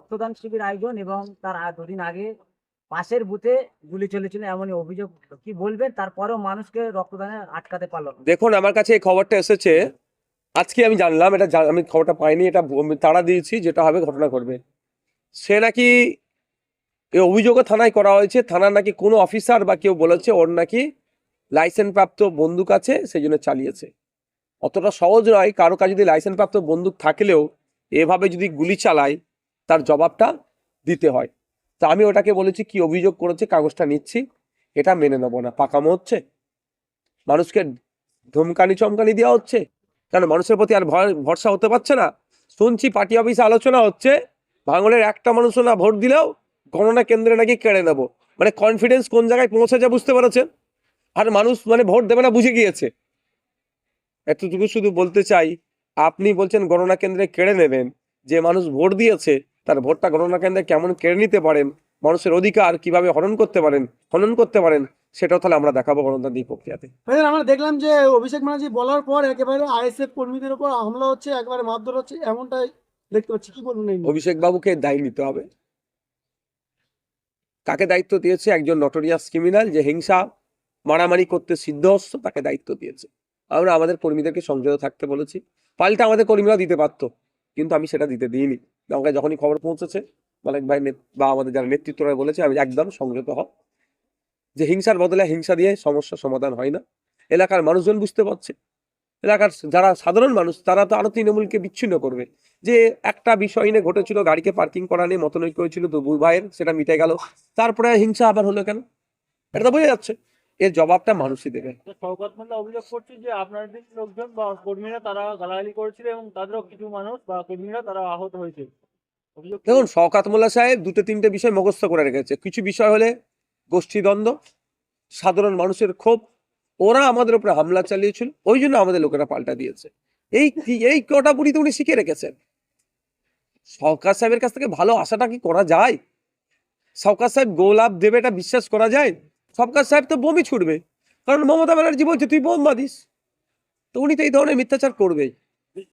রক্তদান শিবির আয়োজন এবং তার দুদিন আগে পাশের বুথে গুলি চলেছিল এমনই অভিযোগ। কি বলবেন? তারপরেও মানুষকে রক্তদানে আটকাতে পারলো না। দেখুন, আমার কাছে এই খবরটা এসেছে আজকে, আমি জানলাম এটা, আমি খবরটা পাইনি, এটা তাড়া দিয়েছি, যেটা হবে ঘটনা করবে। সে নাকি এই অভিযোগও থানায় করা হয়েছে, থানার নাকি কোনো অফিসার বা কেউ বলেছে ওর নাকি লাইসেন্স প্রাপ্ত বন্দুক আছে, সেই জন্য চালিয়েছে। অতটা সহজ নয়, কারো কাছে যদি লাইসেন্স প্রাপ্ত বন্দুক থাকলেও এভাবে যদি গুলি চালায় তার জবাবটা দিতে হয়। তা আমি ওটাকে বলেছি কি অভিযোগ করেছে কাগজটা নিচ্ছি, এটা মেনে নেবো না। পাকামো হচ্ছে, মানুষকে ধমকানি চমকানি দেওয়া হচ্ছে, কেন মানুষের প্রতি আর ভরসা হতে পারছে না? শুনছি পার্টি অফিসে আলোচনা হচ্ছে, ভাঙড়ের একটা মানুষও না ভোট দিলেও গণনা কেন্দ্রে নাকি কেড়ে নেবো। মানে কনফিডেন্স কোন জায়গায় পৌঁছেছে বুঝতে পেরেছেন? আর মানুষ মানে ভোট দেবে না বুঝে গিয়েছে। এতটুকু শুধু বলতে চাই, আপনি বলছেন গণনা কেন্দ্রে কেড়ে নেবেন, যে মানুষ ভোট দিয়েছে তার ভোটটা গণনা কেন্দ্রে কেমন কেড়ে নিতে পারেন, মানুষের অধিকার কিভাবে হনন করতে পারেন, সেটাও তাহলে আমরা দেখাবো গণতান্ত্রিক প্রক্রিয়াতে। ভাইজান, আমরা দেখলাম যে অভিষেক ব্যানার্জি বলার পর একেবারে আইএসএফ কর্মীদের উপর হামলা হচ্ছে, একবারে মারধর হচ্ছে, এমনটাই দেখতে পাচ্ছি। কি বলুন এই নিয়ে? অভিষেক বাবুকে দায়ী নিতে হবে। কাকে দায়িত্ব দিয়েছে? একজন নটোরিয়াস ক্রিমিনাল যে হিংসা মারামারি করতে সিদ্ধহস্ত, তাকে দায়িত্ব দিয়েছে। আমরা আমাদের কর্মীদেরকে সংযত থাকতে বলেছি, পাল্টা আমাদের কর্মীরা দিতে পারতো, কিন্তু আমি সেটা দিতে দিইনি। আমাকে যখনই খবর পৌঁছেছে মালিক ভাই বা আমাদের যারা নেতৃত্বরা বলেছে, আমি একদম সংযত হব, যে হিংসার বদলে হিংসা দিয়ে সমস্যার সমাধান হয় না। এলাকার মানুষজন বুঝতে পারছে, এলাকার যারা সাধারণ মানুষ তারা তো আরো তৃণমূলকে বিচ্ছিন্ন করবে। যে একটা বিষয় নিয়ে ঘটেছিল, গাড়িকে পার্কিং করা নিয়ে মতনৈক্য হয়েছিল দুই ভাইয়ের, সেটা মিটে গেল, তারপরে হিংসা আবার হলো কেন? এটা তো বোঝা যাচ্ছে। এর জবাবটা মানুষই দেবে। শওকত মোল্লা অভিযোগ করছে যে আপনাদের লোকজন বা কর্মীরা তারা গালাগালি করেছিল এবং তাদেরও কিছু মানুষ বা কর্মীরা তারা আহত হয়েছে। অভিযোগ দেখুন, শওকত মোল্লা সাহেব দুটো তিনটে বিষয় মুখস্থ করে রেখেছে। কিছু বিষয় হলে গোষ্ঠীদ্বন্দ্ব, সাধারণ মানুষের ক্ষোভ, ওরা আমাদের উপরে হামলা চালিয়েছিল, ওই জন্য আমাদের লোকেরা পাল্টা দিয়েছে। এই এই কটা বুড়ি তো উনি শিখে রেখেছেন। শওকত সাহেবের কাছ থেকে ভালো আশাটা কি করা যায়? শওকত সাহেব গোলাপ দেবে, এটা বিশ্বাস করা যায়? শওকত সাহেব তো বোমই ছুটবে, কারণ মমতা ব্যানার্জি বলছে তুই বোম বাঁধিস, তো উনি তো এই ধরনের মিথ্যাচার করবেই।